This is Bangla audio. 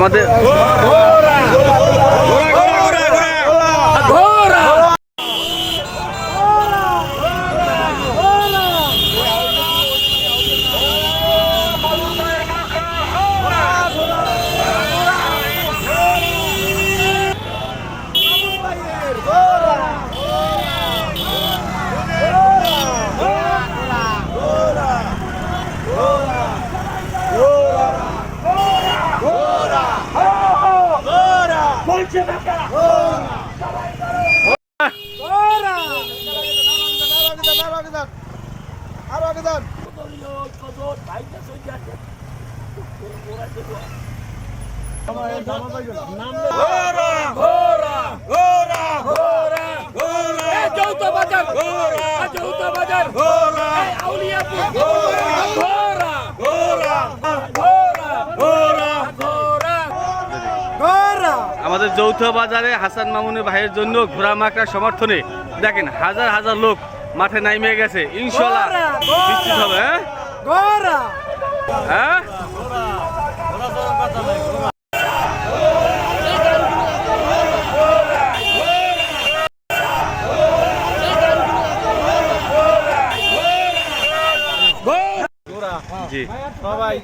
আমাদের আমাদের যৌথ বাজারে হাসান মামুনের ভাইয়ের জন্য ঘোড়া মাকড়ার সমর্থনে দেখেন হাজার হাজার লোক মাঠে নামিয়ে গেছে। ইনশাআল্লাহ নিশ্চিত হবে। হ্যাঁ জি সবাই